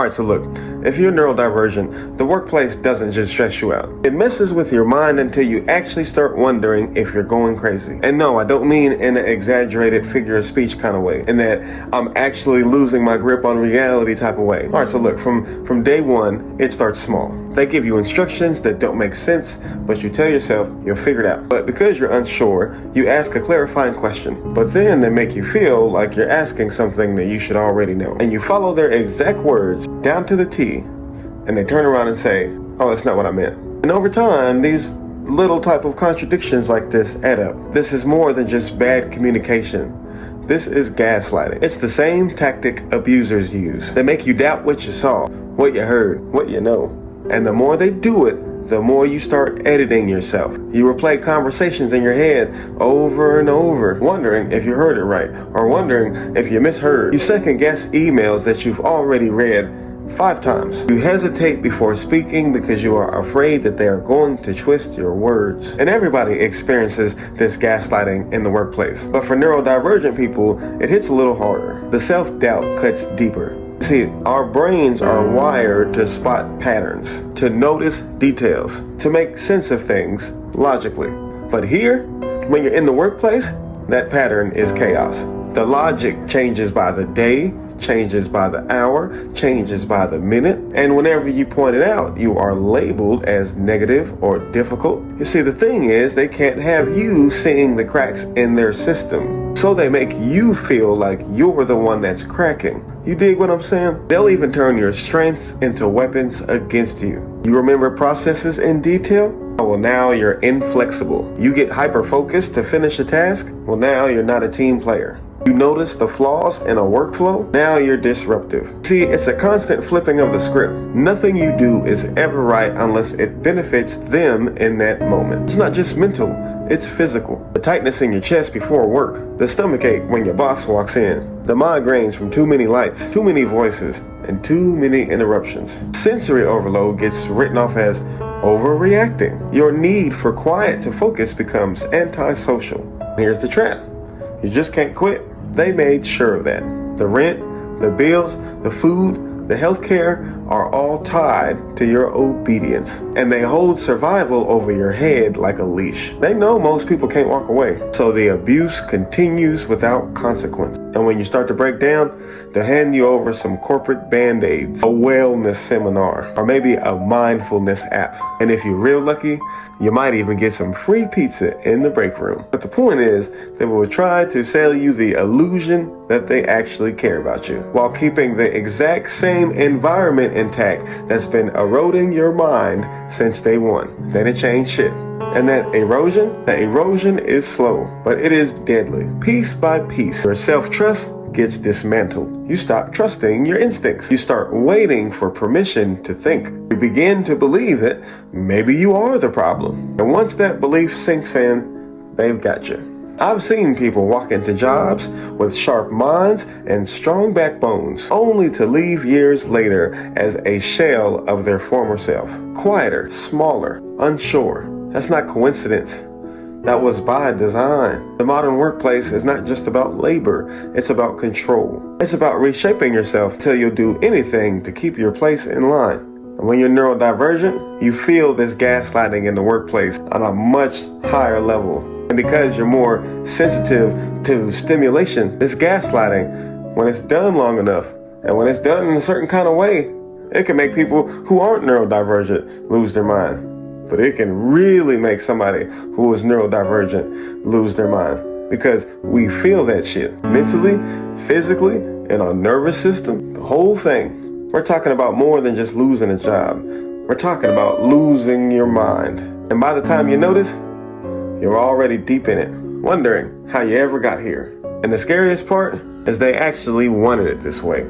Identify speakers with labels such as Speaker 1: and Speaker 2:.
Speaker 1: Alright, so look, if you're neurodivergent, the workplace doesn't just stress you out. It messes with your mind until you actually start wondering if you're going crazy. And no, I don't mean in an exaggerated figure of speech kind of way, in that I'm actually losing my grip on reality type of way. Alright, so look, from day one, it starts small. They give you instructions that don't make sense, but you tell yourself you'll figure it out. But because you're unsure, you ask a clarifying question. But then they make you feel like you're asking something that you should already know. And you follow their exact words down to the T, and they turn around and say, oh, that's not what I meant. And over time, these little type of contradictions like this add up. This is more than just bad communication. This is gaslighting. It's the same tactic abusers use. They make you doubt what you saw, what you heard, what you know. And the more they do it, the more you start editing yourself. You replay conversations in your head over and over, wondering if you heard it right, or wondering if you misheard. You second guess emails that you've already read 5 times. You hesitate before speaking because you are afraid that they are going to twist your words. And everybody experiences this gaslighting in the workplace. But for neurodivergent people, it hits a little harder. The self-doubt cuts deeper. See, our brains are wired to spot patterns, to notice details, to make sense of things logically. But here, when you're in the workplace, that pattern is chaos. The logic changes by the day, changes by the hour, changes by the minute, and whenever you point it out, you are labeled as negative or difficult. You see, the thing is, they can't have you seeing the cracks in their system, so they make you feel like you're the one that's cracking. You dig what I'm saying? They'll even turn your strengths into weapons against you. You remember processes in detail? Well, now you're inflexible. You get hyper-focused to finish a task? Well, now you're not a team player. You notice the flaws in a workflow? Now you're disruptive. See, it's a constant flipping of the script. Nothing you do is ever right unless it benefits them in that moment. It's not just mental, it's physical. The tightness in your chest before work, the stomach ache when your boss walks in, the migraines from too many lights, too many voices, and too many interruptions. Sensory overload gets written off as overreacting. Your need for quiet to focus becomes antisocial. Here's the trap. You just can't quit. They made sure of that. The rent, the bills, the food, the healthcare are all tied to your obedience. And they hold survival over your head like a leash. They know most people can't walk away. So the abuse continues without consequence. And when you start to break down, they'll hand you over some corporate band-aids, a wellness seminar, or maybe a mindfulness app. And if you're real lucky, you might even get some free pizza in the break room. But the point is, they will try to sell you the illusion that they actually care about you, while keeping the exact same environment intact that's been eroding your mind since day one. They didn't change shit. And that erosion is slow, but it is deadly. Piece by piece, your self-trust gets dismantled. You stop trusting your instincts. You start waiting for permission to think. You begin to believe that maybe you are the problem. And once that belief sinks in, they've got you. I've seen people walk into jobs with sharp minds and strong backbones, only to leave years later as a shell of their former self. Quieter, smaller, unsure. That's not coincidence. That was by design. The modern workplace is not just about labor, it's about control. It's about reshaping yourself till you'll do anything to keep your place in line. And when you're neurodivergent, you feel this gaslighting in the workplace on a much higher level. And because you're more sensitive to stimulation, this gaslighting, when it's done long enough, and when it's done in a certain kind of way, it can make people who aren't neurodivergent lose their mind. But it can really make somebody who is neurodivergent lose their mind. Because we feel that shit mentally, physically, in our nervous system, the whole thing. We're talking about more than just losing a job. We're talking about losing your mind. And by the time you notice, you're already deep in it, wondering how you ever got here. And the scariest part is they actually wanted it this way.